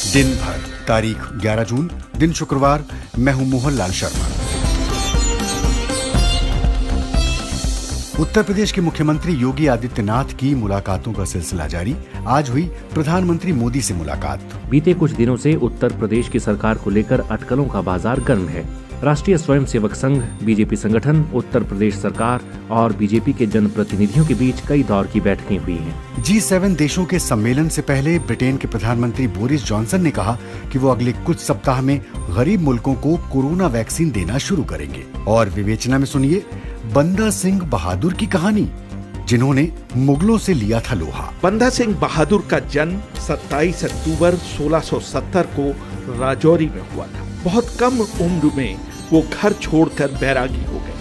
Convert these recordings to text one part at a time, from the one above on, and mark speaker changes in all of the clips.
Speaker 1: दिन भर, तारीख 11 जून, दिन शुक्रवार। मैं हूं मोहनलाल शर्मा। उत्तर प्रदेश के मुख्यमंत्री योगी आदित्यनाथ की मुलाकातों का सिलसिला जारी। आज हुई प्रधानमंत्री मोदी से मुलाकात।
Speaker 2: बीते कुछ दिनों से उत्तर प्रदेश की सरकार को लेकर अटकलों का बाजार गर्म है। राष्ट्रीय स्वयंसेवक संघ, बीजेपी संगठन, उत्तर प्रदेश सरकार और बीजेपी के जनप्रतिनिधियों के बीच कई दौर की बैठकें हुई हैं।
Speaker 1: G7 देशों के सम्मेलन से पहले ब्रिटेन के प्रधानमंत्री बोरिस जॉनसन ने कहा कि वो अगले कुछ सप्ताह में गरीब मुल्कों को कोरोना वैक्सीन देना शुरू करेंगे। और विवेचना में सुनिए बंदा सिंह बहादुर की कहानी, जिन्होंने मुगलों से लिया था लोहा।
Speaker 3: बंदा सिंह बहादुर का जन्म 27 अक्टूबर 1670 को राजौरी में हुआ था। बहुत कम उम्र में वो घर छोड़कर बैरागी हो गए।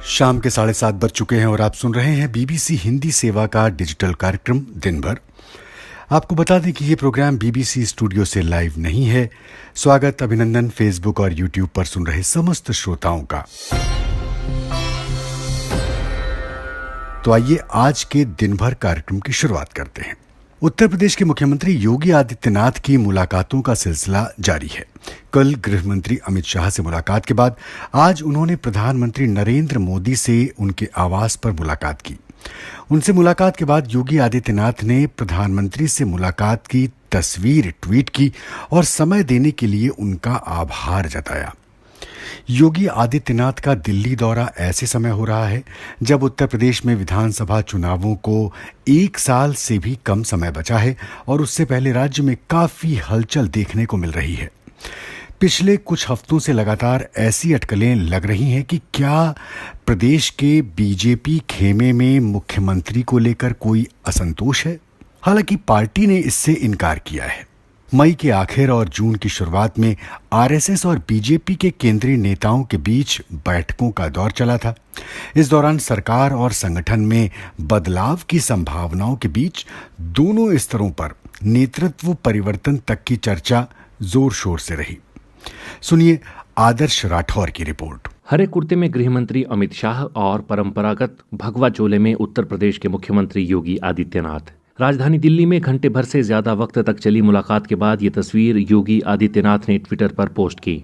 Speaker 1: शाम के 7:30 बज चुके हैं और आप सुन रहे हैं बीबीसी हिंदी सेवा का डिजिटल कार्यक्रम दिन भर। आपको बता दें कि ये प्रोग्राम बीबीसी स्टूडियो से लाइव नहीं है। स्वागत, अभिनंदन फेसबुक और यूट्यूब पर सुन रहे समस्त श्रोताओं का। तो आइए आज के दिन भर कार्यक्रम की शुरुआत करते हैं। उत्तर प्रदेश के मुख्यमंत्री योगी आदित्यनाथ की मुलाकातों का सिलसिला जारी है। कल गृह मंत्री अमित शाह से मुलाकात के बाद आज उन्होंने प्रधानमंत्री नरेंद्र मोदी से उनके आवास पर मुलाकात की। उनसे मुलाकात के बाद योगी आदित्यनाथ ने प्रधानमंत्री से मुलाकात की तस्वीर ट्वीट की और समय देने के लिए उनका आभार जताया। योगी आदित्यनाथ का दिल्ली दौरा ऐसे समय हो रहा है जब उत्तर प्रदेश में विधानसभा चुनावों को 1 साल से भी कम समय बचा है और उससे पहले राज्य में काफी हलचल देखने को मिल रही है। पिछले कुछ हफ्तों से लगातार ऐसी अटकलें लग रही हैं कि क्या प्रदेश के बीजेपी खेमे में मुख्यमंत्री को लेकर कोई असंतोष है। हालांकि पार्टी ने इससे इनकार किया है। मई के आखिर और जून की शुरुआत में आरएसएस और बीजेपी के केंद्रीय नेताओं के बीच बैठकों का दौर चला था। इस दौरान सरकार और संगठन में बदलाव की संभावनाओं के बीच दोनों स्तरों पर नेतृत्व परिवर्तन तक की चर्चा जोर शोर से रही। सुनिए आदर्श राठौर की रिपोर्ट।
Speaker 2: हरे कुर्ते में गृह मंत्री अमित शाह और परंपरागत भगवा चोले में उत्तर प्रदेश के मुख्यमंत्री योगी आदित्यनाथ। राजधानी दिल्ली में घंटे भर से ज्यादा वक्त तक चली मुलाकात के बाद ये तस्वीर योगी आदित्यनाथ ने ट्विटर पर पोस्ट की।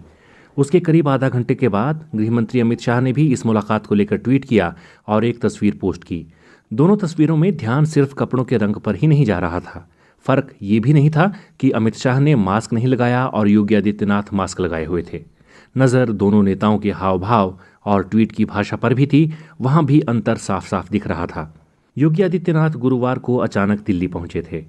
Speaker 2: उसके करीब आधा घंटे के बाद गृह मंत्री अमित शाह ने भी इस मुलाकात को लेकर ट्वीट किया और एक तस्वीर पोस्ट की। दोनों तस्वीरों में ध्यान सिर्फ कपड़ों के रंग पर ही नहीं जा रहा था। फर्क ये भी नहीं था कि अमित शाह ने मास्क नहीं लगाया और योगी आदित्यनाथ मास्क लगाए हुए थे। नजर दोनों नेताओं के हाव भाव और ट्वीट की भाषा पर भी थी। वहां भी अंतर साफ साफ दिख रहा था। योगी आदित्यनाथ गुरुवार को अचानक दिल्ली पहुंचे थे।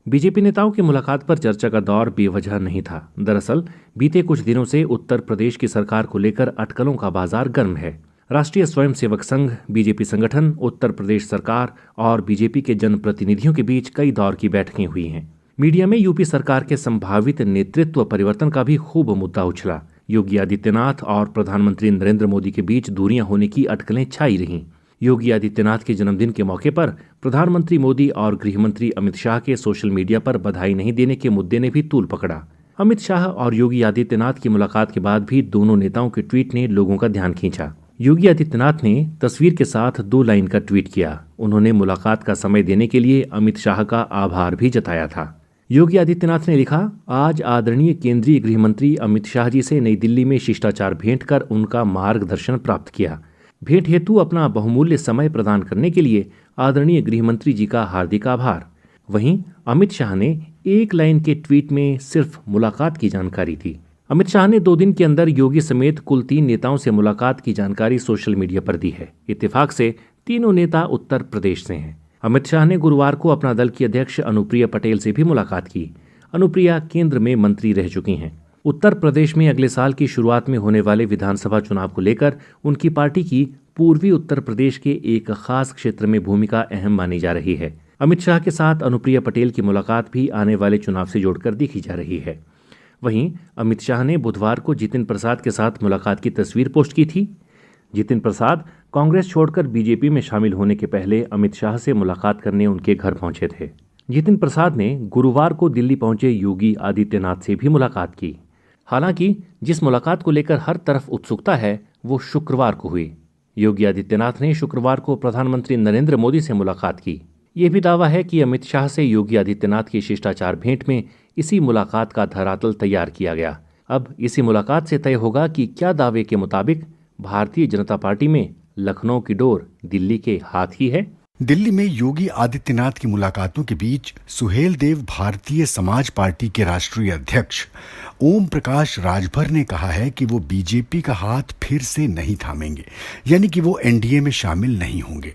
Speaker 2: बीजेपी नेताओं की मुलाकात पर चर्चा का दौर बेवजह नहीं था। दरअसल बीते कुछ दिनों से उत्तर प्रदेश की सरकार को लेकर अटकलों का बाजार गर्म है। राष्ट्रीय स्वयंसेवक संघ, बीजेपी संगठन, उत्तर प्रदेश सरकार और बीजेपी के जनप्रतिनिधियों के बीच कई दौर की बैठकें हुई हैं। मीडिया में यूपी सरकार के संभावित नेतृत्व परिवर्तन का भी खूब मुद्दा उछला। योगी आदित्यनाथ और प्रधानमंत्री नरेंद्र मोदी के बीच दूरियां होने की अटकलें छाई रहीं। योगी आदित्यनाथ के जन्मदिन के मौके पर प्रधानमंत्री मोदी और गृहमंत्री अमित शाह के सोशल मीडिया पर बधाई नहीं देने के मुद्दे ने भी तूल पकड़ा। अमित शाह और योगी आदित्यनाथ की मुलाकात के बाद भी दोनों नेताओं के ट्वीट ने लोगों का ध्यान खींचा। योगी आदित्यनाथ ने तस्वीर के साथ 2 लाइन का ट्वीट किया। उन्होंने मुलाकात का समय देने के लिए अमित शाह का आभार भी जताया था। योगी आदित्यनाथ ने लिखा, आज आदरणीय केंद्रीय गृह मंत्री अमित शाह जी से नई दिल्ली में शिष्टाचार भेंट कर उनका मार्गदर्शन प्राप्त किया। भेंट हेतु अपना बहुमूल्य समय प्रदान करने के लिए आदरणीय गृहमंत्री जी का हार्दिक आभार। वहीं अमित शाह ने 1 लाइन के ट्वीट में सिर्फ मुलाकात की जानकारी दी। अमित शाह ने 2 दिन के अंदर योगी समेत कुल 3 नेताओं से मुलाकात की जानकारी सोशल मीडिया पर दी है। इत्तेफाक से तीनों नेता उत्तर प्रदेश से हैं। अमित शाह ने गुरुवार को अपना दल की अध्यक्ष अनुप्रिया पटेल से भी मुलाकात की। अनुप्रिया केंद्र में मंत्री रह चुकी हैं। उत्तर प्रदेश में अगले साल की शुरुआत में होने वाले विधानसभा चुनाव को लेकर उनकी पार्टी की पूर्वी उत्तर प्रदेश के एक खास क्षेत्र में भूमिका अहम मानी जा रही है। अमित शाह के साथ अनुप्रिया पटेल की मुलाकात भी आने वाले चुनाव से जोड़कर देखी जा रही है। वहीं अमित शाह ने बुधवार को जितिन प्रसाद के साथ मुलाकात की तस्वीर पोस्ट की थी। जितिन प्रसाद कांग्रेस छोड़कर बीजेपी में शामिल होने के पहले अमित शाह से मुलाकात करने उनके घर पहुंचे थे। जितिन प्रसाद ने गुरुवार को दिल्ली पहुंचे योगी आदित्यनाथ से भी मुलाकात की। हालांकि जिस मुलाकात को लेकर हर तरफ उत्सुकता है वो शुक्रवार को हुई। योगी आदित्यनाथ ने शुक्रवार को प्रधानमंत्री नरेंद्र मोदी से मुलाकात की। ये भी दावा है कि अमित शाह से योगी आदित्यनाथ की शिष्टाचार भेंट में इसी मुलाकात का धरातल तैयार किया गया। अब इसी मुलाकात से तय होगा कि क्या दावे के मुताबिक भारतीय जनता पार्टी में लखनऊ की डोर दिल्ली के हाथ ही है।
Speaker 1: दिल्ली में योगी आदित्यनाथ की मुलाकातों के बीच सुहेल देव भारतीय समाज पार्टी के राष्ट्रीय अध्यक्ष ओम प्रकाश राजभर ने कहा है कि वो बीजेपी का हाथ फिर से नहीं थामेंगे, यानी कि वो एनडीए में शामिल नहीं होंगे।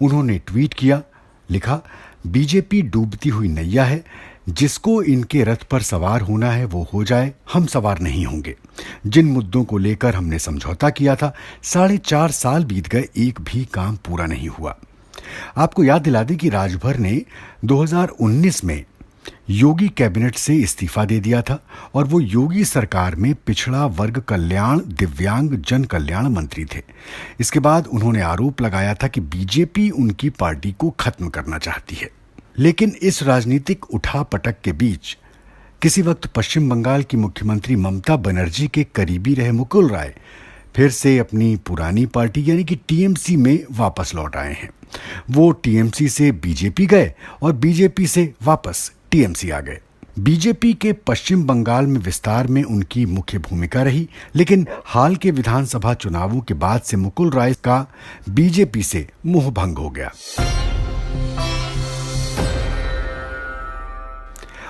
Speaker 1: उन्होंने ट्वीट किया, लिखा, बीजेपी डूबती हुई नैया है, जिसको इनके रथ पर सवार होना है वो हो जाए, हम सवार नहीं होंगे। जिन मुद्दों को लेकर हमने समझौता किया था, 4.5 साल बीत गए, एक भी काम पूरा नहीं हुआ। आपको याद दिला दें कि राजभर ने 2019 में योगी कैबिनेट से इस्तीफा दे दिया था और वो योगी सरकार में पिछड़ा वर्ग कल्याण, दिव्यांग जन कल्याण मंत्री थे। इसके बाद उन्होंने आरोप लगाया था कि बीजेपी उनकी पार्टी को खत्म करना चाहती है। लेकिन इस राजनीतिक उठापटक के बीच किसी वक्त पश्चिम बंगाल की मुख्यमंत्री ममता बनर्जी के करीबी रहे मुकुल राय फिर से अपनी पुरानी पार्टी यानी कि टीएमसी में वापस लौट आए हैं। वो टीएमसी से बीजेपी गए और बीजेपी से वापस टीएमसी आ गए। बीजेपी के पश्चिम बंगाल में विस्तार में उनकी मुख्य भूमिका रही, लेकिन हाल के विधानसभा चुनावों के बाद से मुकुल राय का बीजेपी से मोहभंग हो गया।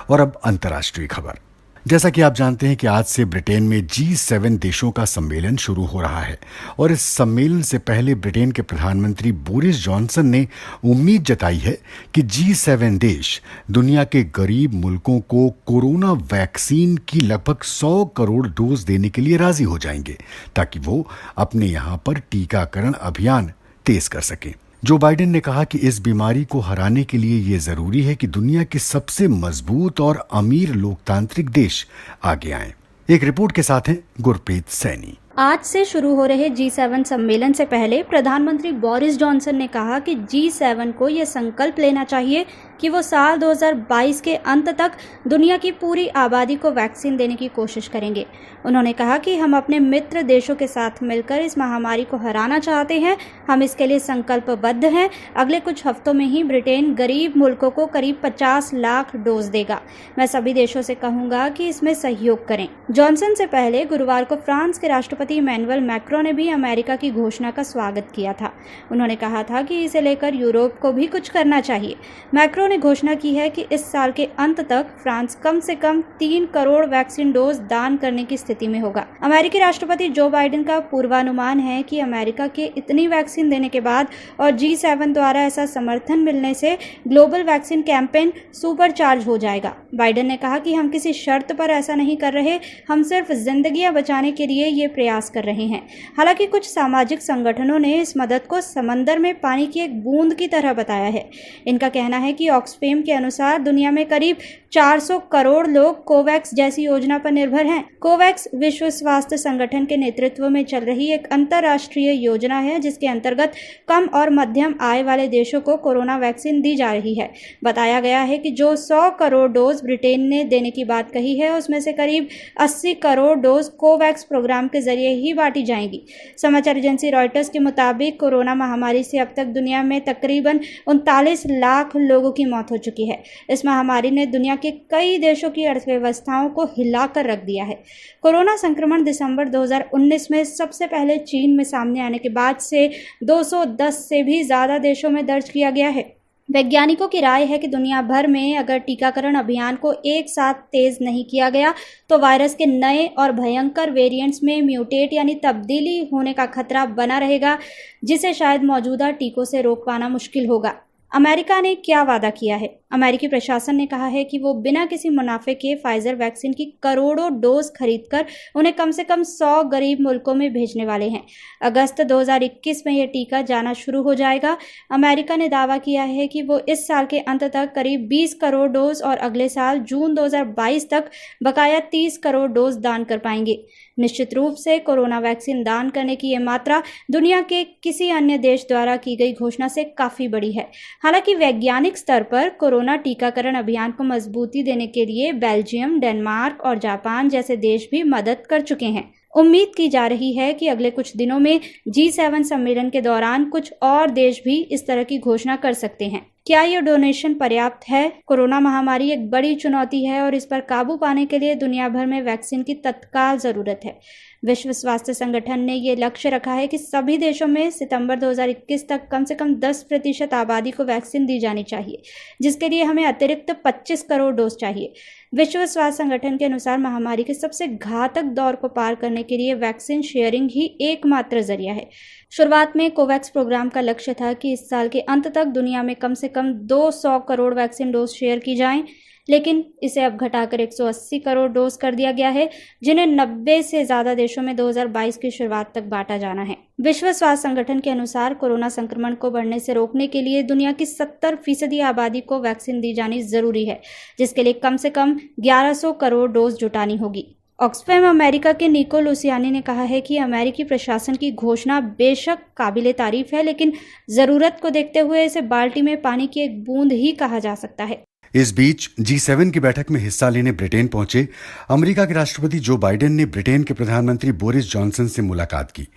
Speaker 1: और अब अंतर्राष्ट्रीय खबर। जैसा कि आप जानते हैं कि आज से ब्रिटेन में G7 देशों का सम्मेलन शुरू हो रहा है और इस सम्मेलन से पहले ब्रिटेन के प्रधानमंत्री बोरिस जॉनसन ने उम्मीद जताई है कि G7 देश दुनिया के गरीब मुल्कों को कोरोना वैक्सीन की लगभग 100 करोड़ डोज देने के लिए राजी हो जाएंगे ताकि वो अपने यहाँ पर टीकाकरण अभियान तेज कर सकें। जो बाइडेन ने कहा कि इस बीमारी को हराने के लिए ये जरूरी है कि दुनिया के सबसे मजबूत और अमीर लोकतांत्रिक देश आगे आएं। एक रिपोर्ट के साथ हैं गुरप्रीत सैनी।
Speaker 4: आज से शुरू हो रहे G7 सम्मेलन से पहले प्रधानमंत्री बोरिस जॉनसन ने कहा कि G7 को यह संकल्प लेना चाहिए कि वो साल 2022 के अंत तक दुनिया की पूरी आबादी को वैक्सीन देने की कोशिश करेंगे। उन्होंने कहा कि हम अपने मित्र देशों के साथ मिलकर इस महामारी को हराना चाहते हैं, हम इसके लिए संकल्पबद्ध हैं। अगले कुछ हफ्तों में ही ब्रिटेन गरीब मुल्कों को करीब 50 लाख डोज देगा। मैं सभी देशों से कहूंगा कि इसमें सहयोग करें। जॉनसन से पहले गुरुवार को फ्रांस के राष्ट्रपति इमैनुअल मैक्रों ने भी अमेरिका की घोषणा का स्वागत किया था। उन्होंने कहा था कि इसे लेकर यूरोप को भी कुछ करना चाहिए। मैक्रों ने घोषणा की है कि इस साल के अंत तक फ्रांस कम से कम 3 करोड़ वैक्सीन डोज दान करने की स्थिति में होगा। अमेरिकी राष्ट्रपति जो बाइडेन का पूर्वानुमान है कि अमेरिका के इतनी वैक्सीन देने के बाद और G7 द्वारा ऐसा समर्थन मिलने से global vaccine campaign super charge हो जाएगा। बाइडेन ने कहा कि हम किसी शर्त पर ऐसा नहीं कर रहे, हम सिर्फ जिंदगियां बचाने के लिए ये प्रयास कर रहे हैं। हालांकि कुछ सामाजिक संगठनों ने इस मदद को समंदर में पानी की एक बूंद की तरह बताया है। इनका कहना है कि ऑक्सफेम के अनुसार दुनिया में करीब 400 करोड़ लोग कोवैक्स जैसी योजना पर निर्भर हैं। कोवैक्स विश्व स्वास्थ्य संगठन के नेतृत्व में चल रही एक अंतर्राष्ट्रीय योजना है जिसके अंतर्गत कम और मध्यम आय वाले देशों को कोरोना वैक्सीन दी जा रही है। बताया गया है कि जो 100 करोड़ डोज ब्रिटेन ने देने की बात कही है उसमें से करीब 80 करोड़ डोज कोवैक्स प्रोग्राम के जरिए ही बांटी जाएंगी। समाचार एजेंसी रॉयटर्स के मुताबिक कोरोना महामारी से अब तक दुनिया में तकरीबन 39 लाख लोगों की मौत हो चुकी है। इस महामारी ने दुनिया के कई देशों की अर्थव्यवस्थाओं को हिलाकर रख दिया है। कोरोना संक्रमण दिसंबर 2019 में सबसे पहले चीन में सामने आने के बाद से 210 से भी ज्यादा देशों में दर्ज किया गया है। वैज्ञानिकों की राय है कि दुनिया भर में अगर टीकाकरण अभियान को एक साथ तेज नहीं किया गया तो वायरस के नए और भयंकर वेरिएंट्स में म्यूटेट यानी तब्दीली होने का खतरा बना रहेगा, जिसे शायद मौजूदा टीकों से रोक पाना मुश्किल होगा। अमेरिका ने क्या वादा किया है? अमेरिकी प्रशासन ने कहा है कि वो बिना किसी मुनाफे के फाइजर वैक्सीन की करोड़ों डोज खरीदकर उन्हें कम से कम 100 गरीब मुल्कों में भेजने वाले हैं। अगस्त 2021 में यह टीका जाना शुरू हो जाएगा। अमेरिका ने दावा किया है कि वो इस साल के अंत तक करीब 20 करोड़ डोज और अगले साल जून 2022 तक बकाया 30 करोड़ डोज दान कर पाएंगे। निश्चित रूप से कोरोना वैक्सीन दान करने की यह मात्रा दुनिया के किसी अन्य देश द्वारा की गई घोषणा से काफी बड़ी है। हालांकि वैज्ञानिक स्तर पर कोरोना टीकाकरण अभियान को मजबूती देने के लिए बेल्जियम, डेनमार्क और जापान जैसे देश भी मदद कर चुके हैं। उम्मीद की जा रही है कि अगले कुछ दिनों में G7 सम्मेलन के दौरान कुछ और देश भी इस तरह की घोषणा कर सकते हैं। क्या ये डोनेशन पर्याप्त है? कोरोना महामारी एक बड़ी चुनौती है और इस पर काबू पाने के लिए दुनिया भर में वैक्सीन की तत्काल जरूरत है। विश्व स्वास्थ्य संगठन ने ये लक्ष्य रखा है कि सभी देशों में सितंबर 2021 तक कम से कम 10% आबादी को वैक्सीन दी जानी चाहिए, जिसके लिए हमें अतिरिक्त 25 करोड़ डोज चाहिए। विश्व स्वास्थ्य संगठन के अनुसार महामारी के सबसे घातक दौर को पार करने के लिए वैक्सीन शेयरिंग ही एकमात्र जरिया है। शुरुआत में कोवैक्स प्रोग्राम का लक्ष्य था कि इस साल के अंत तक दुनिया में कम से कम 200 करोड़ वैक्सीन डोज शेयर की जाएं, लेकिन इसे अब घटाकर 180 करोड़ डोज कर दिया गया है, जिन्हें 90 से ज्यादा देशों में 2022 की शुरुआत तक बांटा जाना है। विश्व स्वास्थ्य संगठन के अनुसार कोरोना संक्रमण को बढ़ने से रोकने के लिए दुनिया की 70% आबादी को वैक्सीन दी जानी जरूरी है, जिसके लिए कम से कम 1100 करोड़ डोज जुटानी होगी। ऑक्सफैम अमेरिका के निको लुसियानी ने कहा है कि अमेरिकी प्रशासन की घोषणा बेशक काबिले तारीफ है, लेकिन जरूरत को देखते हुए इसे बाल्टी में पानी की एक बूंद ही कहा जा सकता है।
Speaker 1: इस बीच G7 की बैठक में हिस्सा लेने ब्रिटेन पहुंचे अमेरिका के राष्ट्रपति जो बाइडेन ने ब्रिटेन के प्रधानमंत्री बोरिस जॉनसन से मुलाकात की।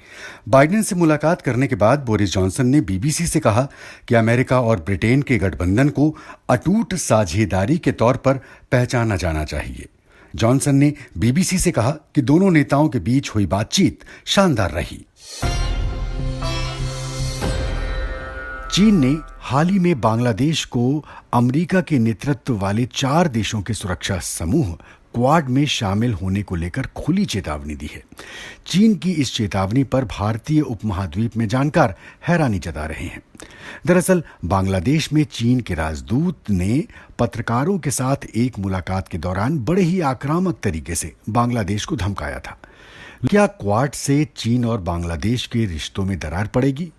Speaker 1: बाइडेन से मुलाकात करने के बाद बोरिस जॉनसन ने बीबीसी से कहा कि अमेरिका और ब्रिटेन के गठबंधन को अटूट साझेदारी के तौर पर पहचाना जाना चाहिए। जॉनसन ने बीबीसी से कहा कि दोनों नेताओं के बीच हुई बातचीत शानदार रही। चीन ने हाल ही में बांग्लादेश को अमेरिका के नेतृत्व वाले 4 देशों के सुरक्षा समूह क्वाड में शामिल होने को लेकर खुली चेतावनी दी है। चीन की इस चेतावनी पर भारतीय उपमहाद्वीप में जानकार हैरानी जता रहे हैं। दरअसल बांग्लादेश में चीन के राजदूत ने पत्रकारों के साथ एक मुलाकात के दौरान बड़े ही आक्रामक तरीके से बांग्लादेश को धमकाया था। क्या क्वाड से चीन और बांग्लादेश के रिश्तों में दरार पड़ेगी?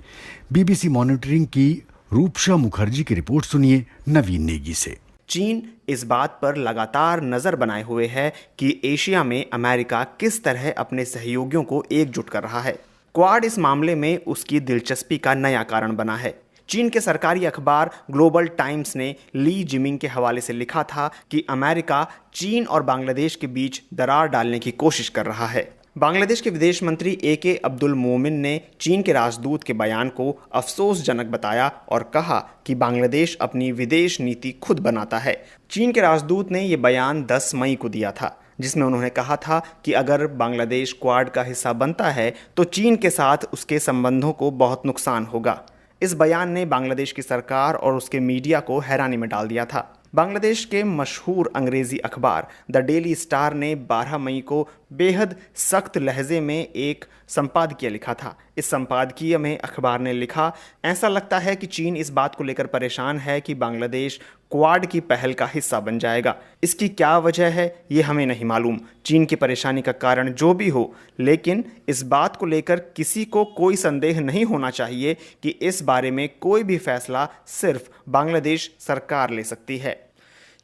Speaker 1: बीबीसी मॉनिटरिंग की रूपशा मुखर्जी की रिपोर्ट सुनिए नवीन नेगी से।
Speaker 5: चीन इस बात पर लगातार नजर बनाए हुए है कि एशिया में अमेरिका किस तरह अपने सहयोगियों को एकजुट कर रहा है। क्वाड इस मामले में उसकी दिलचस्पी का नया कारण बना है। चीन के सरकारी अखबार ग्लोबल टाइम्स ने ली जिमिंग के हवाले से लिखा था कि अमेरिका चीन और बांग्लादेश के बीच दरार डालने की कोशिश कर रहा है। बांग्लादेश के विदेश मंत्री AK अब्दुल मोमिन ने चीन के राजदूत के बयान को अफसोसजनक बताया और कहा कि बांग्लादेश अपनी विदेश नीति खुद बनाता है। चीन के राजदूत ने यह बयान 10 मई को दिया था, जिसमें उन्होंने कहा था कि अगर बांग्लादेश क्वाड का हिस्सा बनता है तो चीन के साथ उसके संबंधों को बहुत नुकसान होगा। इस बयान ने बांग्लादेश की सरकार और उसके मीडिया को हैरानी में डाल दिया था। बांग्लादेश के मशहूर अंग्रेजी अखबार द डेली स्टार ने 12 मई को बेहद सख्त लहजे में एक संपादकीय लिखा था। इस संपादकीय में अखबार ने लिखा, ऐसा लगता है कि चीन इस बात को लेकर परेशान है कि बांग्लादेश क्वाड की पहल का हिस्सा बन जाएगा। इसकी क्या वजह है ये हमें नहीं मालूम। चीन की परेशानी का कारण जो भी हो, लेकिन इस बात को लेकर किसी को कोई संदेह नहीं होना चाहिए कि इस बारे में कोई भी फैसला सिर्फ बांग्लादेश सरकार ले सकती है।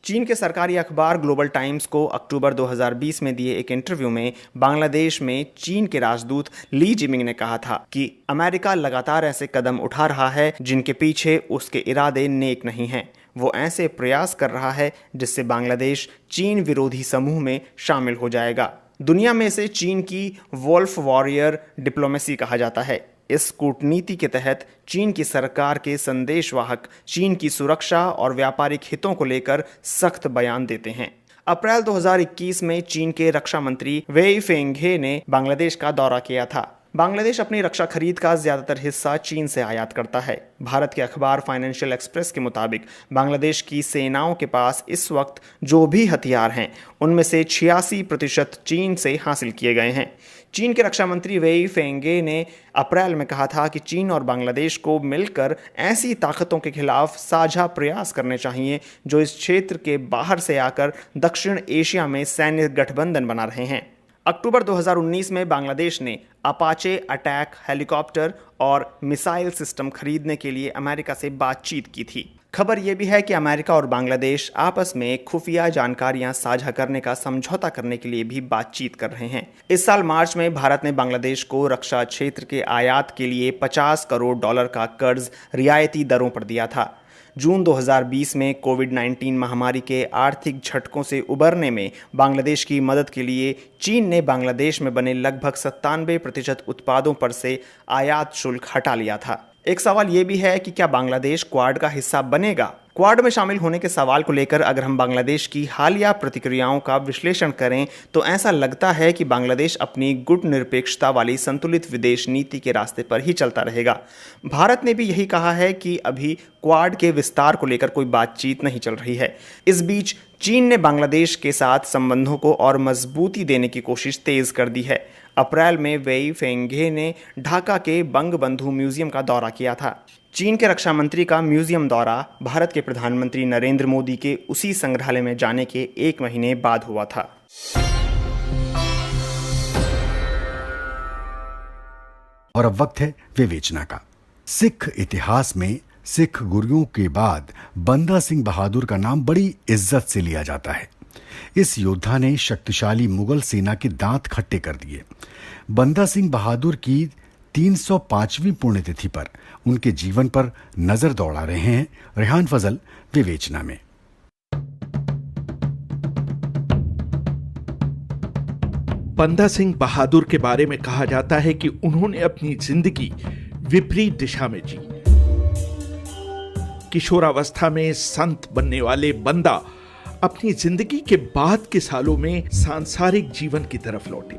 Speaker 5: चीन के सरकारी अखबार ग्लोबल टाइम्स को अक्टूबर 2020 में दिए एक इंटरव्यू में बांग्लादेश में चीन के राजदूत ली जिमिंग ने कहा था कि अमेरिका लगातार ऐसे कदम उठा रहा है जिनके पीछे उसके इरादे नेक नहीं हैं। वो ऐसे प्रयास कर रहा है जिससे बांग्लादेश चीन विरोधी समूह में शामिल हो जाएगा। दुनिया में इसे चीन की वॉल्फ वॉरियर डिप्लोमेसी कहा जाता है। इस कूटनीति के तहत चीन की सरकार के संदेशवाहक चीन की सुरक्षा और व्यापारिक हितों को लेकर सख्त बयान देते हैं। अप्रैल 2021 में चीन के रक्षा मंत्री वेई फेंघे ने बांग्लादेश का दौरा किया था। बांग्लादेश अपनी रक्षा खरीद का ज्यादातर हिस्सा चीन से आयात करता है। भारत के अखबार फाइनेंशियल एक्सप्रेस के मुताबिक बांग्लादेश की सेनाओं के पास इस वक्त जो भी हथियार हैं उनमें से 86% चीन से हासिल किए गए हैं। चीन के रक्षा मंत्री वेई फेंगे ने अप्रैल में कहा था कि चीन और बांग्लादेश को मिलकर ऐसी ताकतों के खिलाफ साझा प्रयास करने चाहिए जो इस क्षेत्र के बाहर से आकर दक्षिण एशिया में सैन्य गठबंधन बना रहे हैं। अक्टूबर 2019 में बांग्लादेश ने अपाचे अटैक हेलीकॉप्टर और मिसाइल सिस्टम खरीदने के लिए अमेरिका से बातचीत की थी। खबर यह भी है कि अमेरिका और बांग्लादेश आपस में खुफिया जानकारियां साझा करने का समझौता करने के लिए भी बातचीत कर रहे हैं। इस साल मार्च में भारत ने बांग्लादेश को रक्षा क्षेत्र के आयात के लिए $50 करोड़ का कर्ज रियायती दरों पर दिया था। जून 2020 में कोविड-19 महामारी के आर्थिक झटकों से उबरने में बांग्लादेश की मदद के लिए चीन ने बांग्लादेश में बने लगभग 97% उत्पादों पर से आयात शुल्क हटा लिया था। एक सवाल ये भी है कि क्या बांग्लादेश क्वाड का हिस्सा बनेगा? क्वाड में शामिल होने के सवाल को लेकर अगर हम बांग्लादेश की हालिया प्रतिक्रियाओं का विश्लेषण करें तो ऐसा लगता है कि बांग्लादेश अपनी गुट निरपेक्षता वाली संतुलित विदेश नीति के रास्ते पर ही चलता रहेगा। भारत ने भी यही कहा है कि अभी क्वाड के विस्तार को लेकर कोई बातचीत नहीं चल रही है। इस बीच चीन ने बांग्लादेश के साथ संबंधों को और मजबूती देने की कोशिश तेज कर दी है। अप्रैल में वेई फेंघे ने ढाका के बंगबंधु म्यूजियम का दौरा किया था। चीन के रक्षा मंत्री का म्यूजियम दौरा भारत के प्रधानमंत्री नरेंद्र मोदी के उसी संग्रहालय में जाने के 1 महीने बाद हुआ था।
Speaker 1: और अब वक्त है विवेचना का। सिख इतिहास में सिख गुरुओं के बाद बंदा सिंह बहादुर का नाम बड़ी इज्जत से लिया जाता है। इस योद्धा ने शक्तिशाली मुगल सेना के दांत खट्टे कर दिए। बंदा सिंह बहादुर की 305वीं पुण्यतिथि पर उनके जीवन पर नजर दौड़ा रहे हैं रेहान फजल विवेचना में।
Speaker 3: बंदा सिंह बहादुर के बारे में कहा जाता है कि उन्होंने अपनी जिंदगी विपरीत दिशा में जी। किशोरावस्था में संत बनने वाले बंदा अपनी जिंदगी के बाद के सालों में सांसारिक जीवन की तरफ लौटे।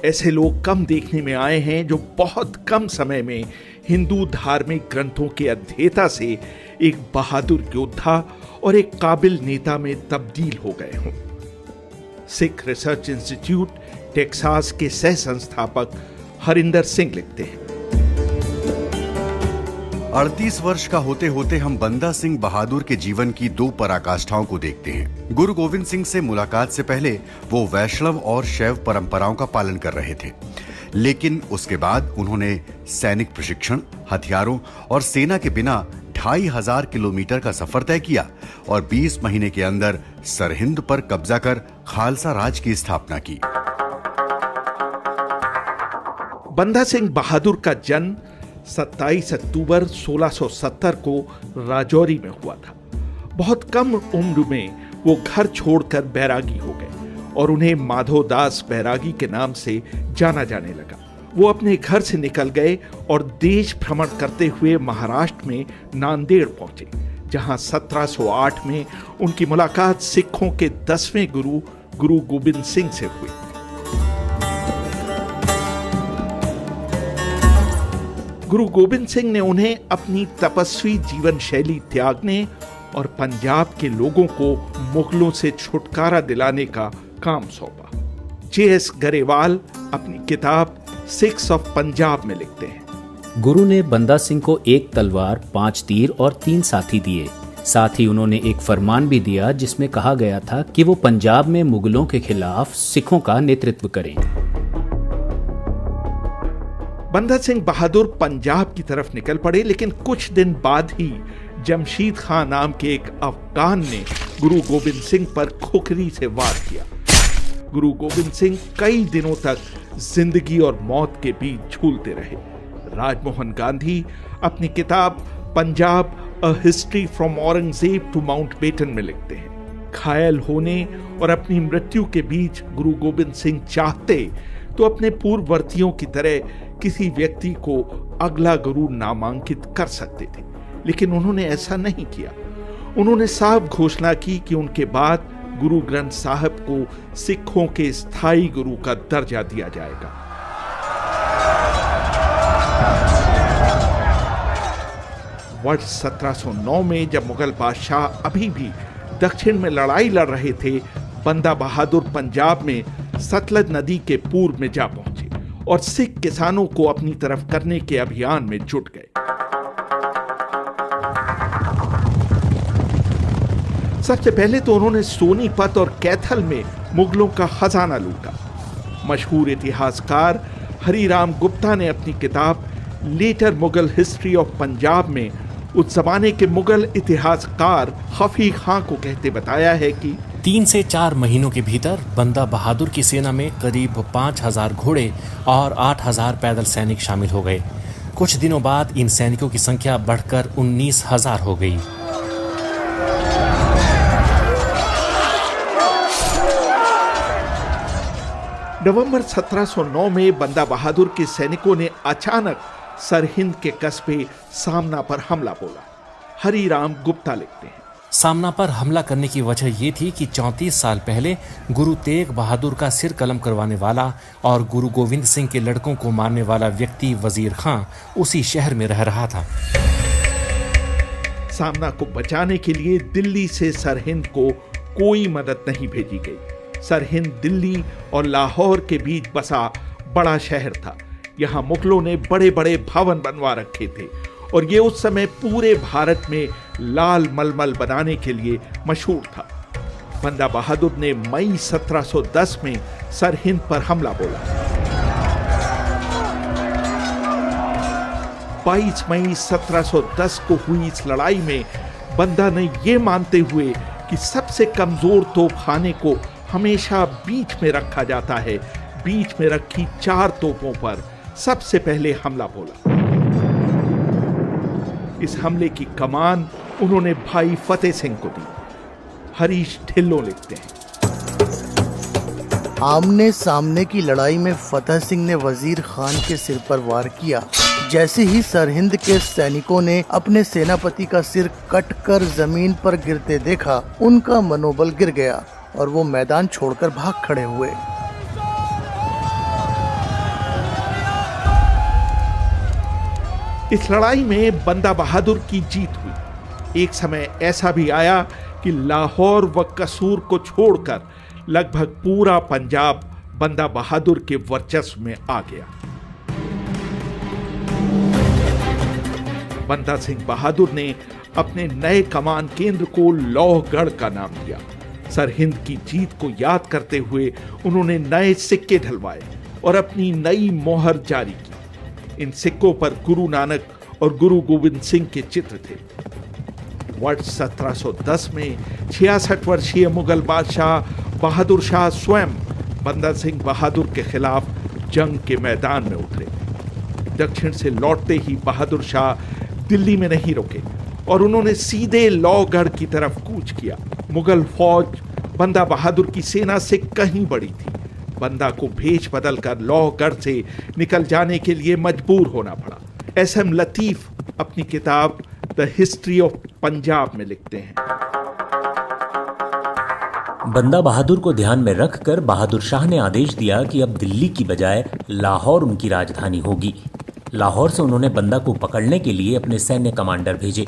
Speaker 3: ऐसे लोग कम देखने में आए हैं जो बहुत कम समय में हिंदू धार्मिक ग्रंथों के अध्येता से एक बहादुर योद्धा और एक काबिल नेता में तब्दील हो गए हों। सिख रिसर्च इंस्टीट्यूट टेक्सास के सह संस्थापक हरिंदर सिंह लिखते हैं,
Speaker 1: 38 वर्ष का होते होते हम बंदा सिंह बहादुर के जीवन की 2 पराकाष्ठाओं को देखते हैं। गुरु गोविंद सिंह से मुलाकात से पहले वो वैष्णव और शैव परंपराओं का पालन कर रहे थे, लेकिन उसके बाद उन्होंने सैनिक प्रशिक्षण, हथियारों और सेना के बिना 2500 किलोमीटर का सफर तय किया और 20 महीने के अंदर सरहिंद पर कब्जा कर खालसा राज की स्थापना की।
Speaker 3: बंदा सिंह बहादुर का जन्म 27 अक्टूबर 1670 को राजौरी में हुआ था। बहुत कम उम्र में वो घर छोड़कर बैरागी हो गए और उन्हें माधोदास बैरागी के नाम से जाना जाने लगा। वो अपने घर से निकल गए और देश भ्रमण करते हुए महाराष्ट्र में नांदेड़ पहुंचे, जहां 1708 में उनकी मुलाकात सिखों के 10वें गुरु गोविंद सिंह से हुई। गुरु गोविंद सिंह ने उन्हें अपनी तपस्वी जीवन शैली त्यागने और पंजाब के लोगों को मुगलों से छुटकारा दिलाने का काम सौंपा। J.S. गरेवाल अपनी किताब सिक्स ऑफ पंजाब में लिखते हैं,
Speaker 6: गुरु ने बंदा सिंह को 1 तलवार, 5 तीर और 3 साथी दिए। साथ ही उन्होंने एक फरमान भी दिया जिसमें कहा गया था कि वो पंजाब में मुगलों के खिलाफ सिखों का नेतृत्व करें।
Speaker 3: बंदा सिंह बहादुर पंजाब की तरफ निकल पड़े, लेकिन कुछ दिन बाद ही जमशीद खां नाम के एक अफगान ने गुरु गोविंद सिंह पर खुखरी से वार किया। गुरु गोविंद सिंह कई दिनों तक जिंदगी और मौत के बीच झूलते रहे। राजमोहन गांधी अपनी किताब Punjab a history from Aurangzeb to Mountbatten में लिखते हैं, घायल होने और अपनी मृत्यु के बीच गुरु गोविंद सिंह चाहते तो अपने पूर्ववर्तियों की तरह किसी व्यक्ति को अगला गुरु नामांकित कर सकते थे, लेकिन उन्होंने ऐसा नहीं किया। उन्होंने साफ घोषणा की कि उनके बाद गुरु ग्रंथ साहब को सिखों के स्थायी गुरु का दर्जा दिया जाएगा। वर्ष 1709 में जब मुगल बादशाह अभी भी दक्षिण में लड़ाई लड़ रहे थे, बंदा बहादुर पंजाब में सतलज नदी के पूर्व में जा पहुंचे और सिख किसानों को अपनी तरफ करने के अभियान में जुट गए। सबसे पहले तो उन्होंने सोनीपत और कैथल में मुगलों का खजाना लूटा। मशहूर इतिहासकार हरिराम गुप्ता ने अपनी किताब later Mughal history of Punjab में उस जमाने के मुगल इतिहासकार हफी खां को कहते बताया है कि
Speaker 2: 3 से 4 महीनों के भीतर बंदा बहादुर की सेना में करीब 5000 घोड़े और 8000 पैदल सैनिक शामिल हो गए। कुछ दिनों बाद इन सैनिकों की संख्या बढ़कर 19000 हो गई।
Speaker 3: नवंबर 1709 में बंदा बहादुर के सैनिकों ने अचानक सरहिंद के कस्बे सामना पर हमला बोला। हरिराम गुप्ता लिखते हैं,
Speaker 2: सामना पर हमला करने की वजह ये थी कि 34 साल पहले गुरु तेग बहादुर का सिर कलम करवाने वाला और गुरु गोविंद सिंह के लड़कों को मारने वाला व्यक्ति वजीर खां उसी शहर में रह रहा था।
Speaker 3: सामना को बचाने के लिए दिल्ली से सरहिंद को कोई मदद नहीं भेजी गई। सरहिंद दिल्ली और लाहौर के बीच बसा बड़ा शहर था। यहाँ मुगलों ने बड़े बड़े भवन बनवा रखे थे और ये उस समय पूरे भारत में लाल मलमल बनाने के लिए मशहूर था। बंदा बहादुर ने मई 1710 में सरहिंद पर हमला बोला। 22 मई 1710 को हुई इस लड़ाई में बंदा ने ये मानते हुए कि सबसे कमजोर तोपखाने को हमेशा बीच में रखा जाता है, बीच में रखी 4 तोपों पर सबसे पहले हमला बोला। इस हमले की कमान उन्होंने भाई फतेह सिंह को दी। हरीश ढिल्लों लिखते हैं,
Speaker 7: आमने सामने की लड़ाई में फतेह सिंह ने वजीर खान के सिर पर वार किया। जैसे ही सरहिंद के सैनिकों ने अपने सेनापति का सिर कटकर जमीन पर गिरते देखा, उनका मनोबल गिर गया और वो मैदान छोड़कर भाग खड़े हुए।
Speaker 3: इस लड़ाई में बंदा बहादुर की जीत हुई। एक समय ऐसा भी आया कि लाहौर व कसूर को छोड़कर लगभग पूरा पंजाब बंदा बहादुर के वर्चस्व में आ गया। बंदा सिंह बहादुर ने अपने नए कमान केंद्र को लौहगढ़ का नाम दिया। सरहिंद की जीत को याद करते हुए उन्होंने नए सिक्के ढलवाए और अपनी नई मोहर जारी की। इन सिक्कों पर गुरु नानक और गुरु गोविंद सिंह के चित्र थे। वर्ष 1710 में 66 वर्षीय मुगल बादशाह बहादुर शाह स्वयं बंदा सिंह बहादुर के खिलाफ जंग के मैदान में उतरे। दक्षिण से लौटते ही बहादुर शाह दिल्ली में नहीं रुके और उन्होंने सीधे लौहगढ़ की तरफ कूच किया। मुगल फौज बंदा बहादुर की सेना से कहीं बड़ी थी। बंदा को भेष बदलकर लौहगढ़ से निकल जाने के लिए मजबूर होना पड़ा। एस.एम. लतीफ अपनी किताब द हिस्ट्री ऑफ पंजाब में लिखते हैं,
Speaker 6: बंदा बहादुर को ध्यान में रखकर बहादुर शाह ने आदेश दिया कि अब दिल्ली की बजाय लाहौर उनकी राजधानी होगी। लाहौर से उन्होंने बंदा को पकड़ने के लिए अपने सैन्य कमांडर भेजे।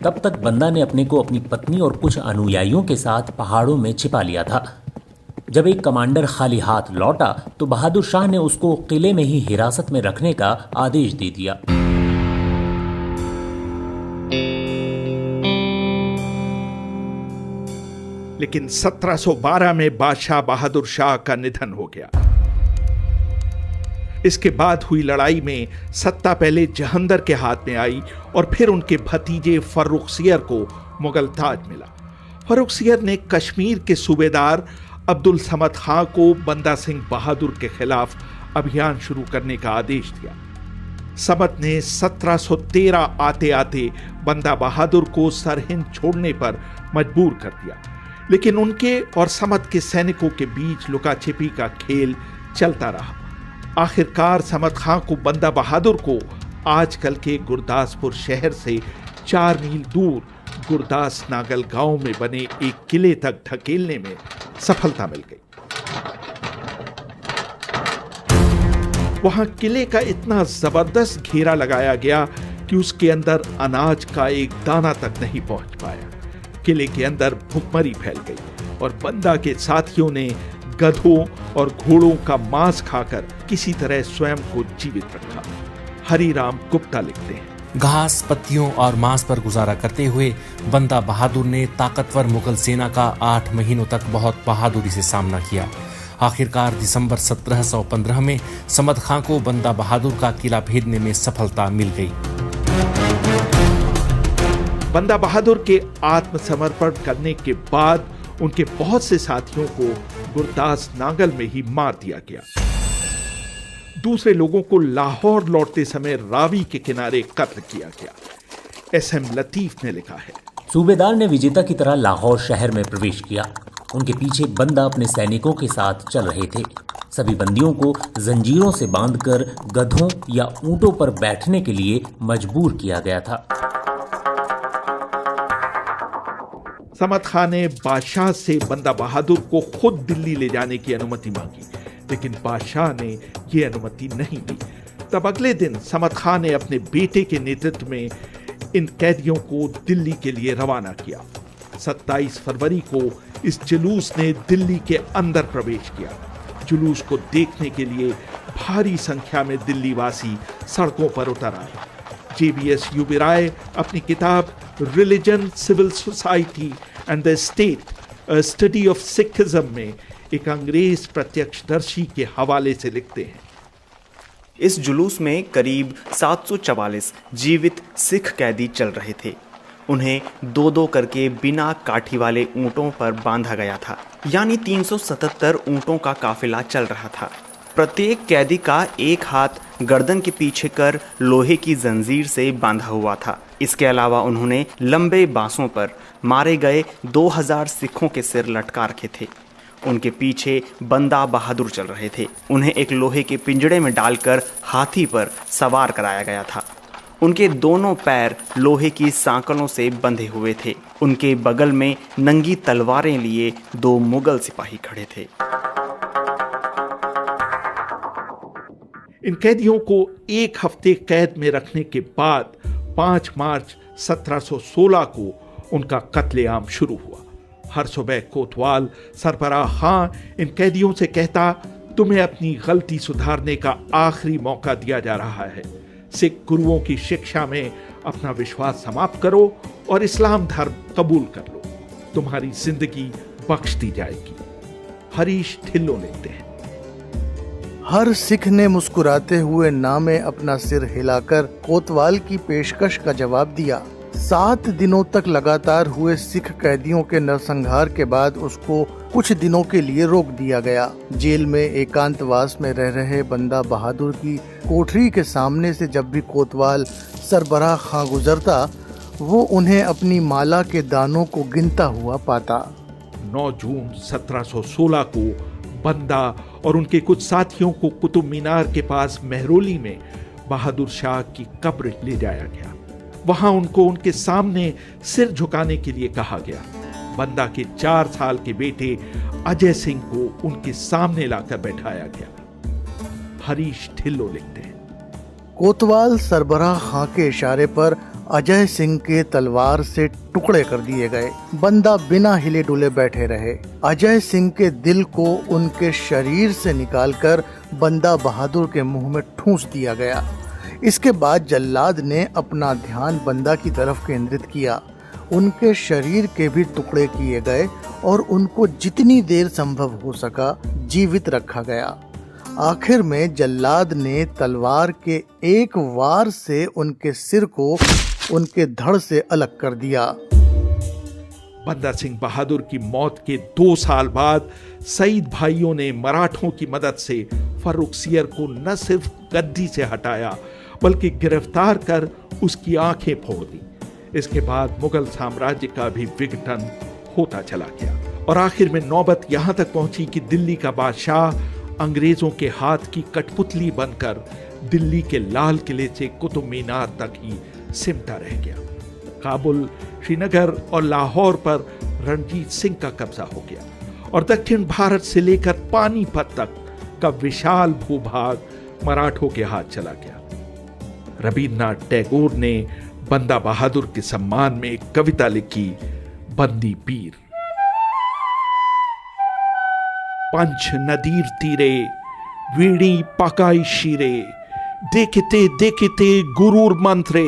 Speaker 6: तब तक बंदा ने अपने को अपनी पत्नी और कुछ अनुयायियों के साथ पहाड़ों में छिपा लिया था। जब एक कमांडर खाली हाथ लौटा तो बहादुर शाह ने उसको किले में ही हिरासत में रखने का आदेश दे दिया।
Speaker 3: लेकिन 1712 में बादशाह बहादुर शाह का निधन हो गया। इसके बाद हुई लड़ाई में सत्ता पहले जहंदर के हाथ में आई और फिर उनके भतीजे फर्रुखसियर को मुगल ताज मिला। फर्रुखसियर ने कश्मीर के सूबेदार अब्दुल समद खां को बंदा सिंह बहादुर के खिलाफ अभियान शुरू करने का आदेश दिया। समद ने 1713 आते आते बंदा बहादुर को सरहिंद छोड़ने पर मजबूर कर दिया, लेकिन उनके और समद के सैनिकों के बीच लुका छिपी का खेल चलता रहा। आखिरकार समद खां को बंदा बहादुर को आजकल के गुरदासपुर शहर से 4 मील दूर गुरदास नागल गांव में बने एक किले तक ढकेलने में सफलता मिल गई। वहां किले का इतना जबरदस्त घेरा लगाया गया कि उसके अंदर अनाज का एक दाना तक नहीं पहुंच पाया। किले के अंदर भुखमरी फैल गई और बंदा के साथियों ने गधों और घोड़ों का मांस खाकर किसी तरह स्वयं को जीवित रखा। हरिराम गुप्ता लिखते हैं,
Speaker 2: घास, पत्तियों और मांस पर गुजारा करते हुए बंदा बहादुर ने ताकतवर मुगल सेना का 8 महीनों तक बहुत बहादुरी से सामना किया। आखिरकार दिसंबर 1715 में समद खां को बंदा बहादुर का किला भेदने में सफलता मिल गई।
Speaker 3: बंदा बहादुर के आत्मसमर्पण करने के बाद उनके बहुत से साथियों को गुरदास नागल में ही मार दिया गया। दूसरे लोगों को लाहौर लौटते समय रावी के किनारे कत्ल किया गया। एस.एम. लतीफ ने लिखा है,
Speaker 6: सूबेदार ने विजेता की तरह लाहौर शहर में प्रवेश किया। उनके पीछे बंदा अपने सैनिकों के साथ चल रहे थे। सभी बंदियों को जंजीरों से बांधकर गधों या ऊंटों पर बैठने के लिए मजबूर किया गया था।
Speaker 3: समद खां ने बादशाह से बंदा बहादुर को खुद दिल्ली ले जाने की अनुमति मांगी, लेकिन बादशाह ने यह अनुमति नहीं दी। तब अगले दिन समद खां ने अपने बेटे के नेतृत्व में इन कैदियों को दिल्ली के लिए रवाना किया। 27 फरवरी को इस जुलूस ने दिल्ली के अंदर प्रवेश किया। जुलूस को देखने के लिए भारी संख्या में दिल्ली वासी सड़कों पर उतर आए। JBS UB राय अपनी किताब religion, civil society and the state, a study of Sikhism में एक अंग्रेज प्रत्यक्षदर्शी के हवाले से लिखते हैं,
Speaker 5: इस जुलूस में करीब 744 जीवित सिख कैदी चल रहे थे। उन्हें दो दो करके बिना काठी वाले ऊंटों पर बांधा गया था, यानी 377 ऊंटों का काफिला चल रहा था। प्रत्येक कैदी का एक हाथ गर्दन के पीछे कर लोहे की जंजीर से बांधा हुआ था। इसके अलावा उन्होंने लंबे बांसों पर मारे गए 2000 सिखों के सिर लटका रखे थे। उनके पीछे बंदा बहादुर चल रहे थे। उन्हें एक लोहे के पिंजड़े में डालकर हाथी पर सवार कराया गया था। उनके दोनों पैर लोहे की सांकलों से बंधे हुए थे। उनके बगल में नंगी तलवारें लिए 2 मुगल सिपाही खड़े थे।
Speaker 3: इन कैदियों को 1 हफ्ते कैद में रखने के बाद 5 मार्च 1716 को उनका कत्लेआम शुरू हुआ। हर सुबह कोतवाल सरबराह खां इन कैदियों से कहता, तुम्हें अपनी गलती सुधारने का आखिरी मौका दिया जा रहा है। सिख गुरुओं की शिक्षा में अपना विश्वास समाप्त करो और इस्लाम धर्म कबूल कर लो, तुम्हारी जिंदगी बख्श दी जाएगी। हरीश ढिल्लों लिखते हैं,
Speaker 7: हर सिख ने मुस्कुराते हुए नामे अपना सिर हिलाकर कोतवाल की पेशकश का जवाब दिया। 7 दिनों तक लगातार हुए सिख कैदियों के नरसंहार के बाद उसको कुछ दिनों के लिए रोक दिया गया। जेल में एकांतवास में रह रहे बंदा बहादुर की कोठरी के सामने से जब भी कोतवाल सरबराह खां गुजरता, वो उन्हें अपनी माला के दानों को गिनता हुआ पाता।
Speaker 3: 9 जून 1716 को बंदा और उनके कुछ साथियों को कुतुब मीनार के पास मेहरौली में बहादुर शाह की कब्र ले जाया गया। वहां उनको उनके सामने सिर झुकाने के लिए कहा गया। बंदा के 4 साल के बेटे अजय सिंह को उनके सामने लाकर बैठाया गया। हरीश ढिल्लों लिखते हैं,
Speaker 7: कोतवाल सरबराह खां के इशारे पर अजय सिंह के तलवार से टुकड़े कर दिए गए। बंदा बिना हिले डुले बैठे रहे। अजय सिंह के दिल को उनके शरीर से निकालकर बंदा बहादुर के मुंह में ठूंस दिया गया। इसके बाद जल्लाद ने अपना ध्यान बंदा की तरफ केंद्रित किया। उनके शरीर के भी टुकड़े किए गए और उनको जितनी देर संभव हो सका जीवित रखा गया। आखिर में जल्लाद ने तलवार के एक वार से उनके सिर को उनके धड़ से अलग कर दिया।
Speaker 3: बंदा सिंह बहादुर की मौत के 2 साल बाद सईद भाइयों ने मराठों की मदद से फर्रुखसियर को न सिर्फ गद्दी से हटाया बल्कि गिरफ्तार कर उसकी आंखें फोड़ दी। इसके बाद मुगल साम्राज्य का भी विघटन होता चला गया और आखिर में नौबत यहां तक पहुंची कि दिल्ली का बादशाह अंग्रेजों के हाथ की कठपुतली बनकर दिल्ली के लाल किले से कुतुब मीनार तक ही सिमटा रह गया। काबुल, श्रीनगर और लाहौर पर रणजीत सिंह का कब्जा हो गया और दक्षिण भारत से लेकर पानीपत तक का विशाल भूभाग मराठों के हाथ चला गया। रविन्द्रनाथ टैगोर ने बंदा बहादुर के सम्मान में एक कविता लिखी, बंदी पीर। पंच नदीर तीरे वीणी पकाई शीरे, देखते देखते गुरूर मंत्रे,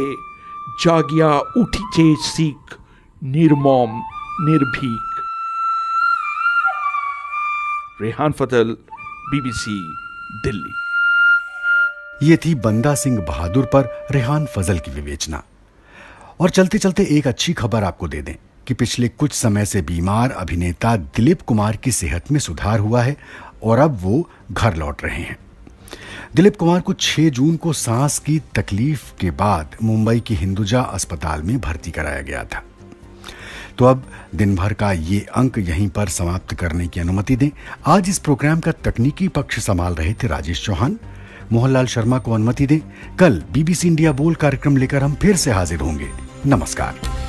Speaker 3: जागिया उठी चे सीख निर्मोम निर्भीक। रेहान फजल, BBC, दिल्ली।
Speaker 1: ये थी बंदा सिंह बहादुर पर रेहान फजल की विवेचना। और चलते चलते एक अच्छी खबर आपको दे दें कि पिछले कुछ समय से बीमार अभिनेता दिलीप कुमार की सेहत में सुधार हुआ है और अब वो घर लौट रहे हैं। दिलीप कुमार को 6 जून को सांस की तकलीफ के बाद मुंबई की हिंदुजा अस्पताल में भर्ती कराया गया था। तो अब दिन भर का ये अंक यहीं पर समाप्त करने की अनुमति दें। आज इस प्रोग्राम का तकनीकी पक्ष संभाल रहे थे राजेश चौहान। मोहनलाल शर्मा को अनुमति दें। कल बीबीसी इंडिया बोल कार्यक्रम लेकर हम फिर से हाजिर होंगे। नमस्कार।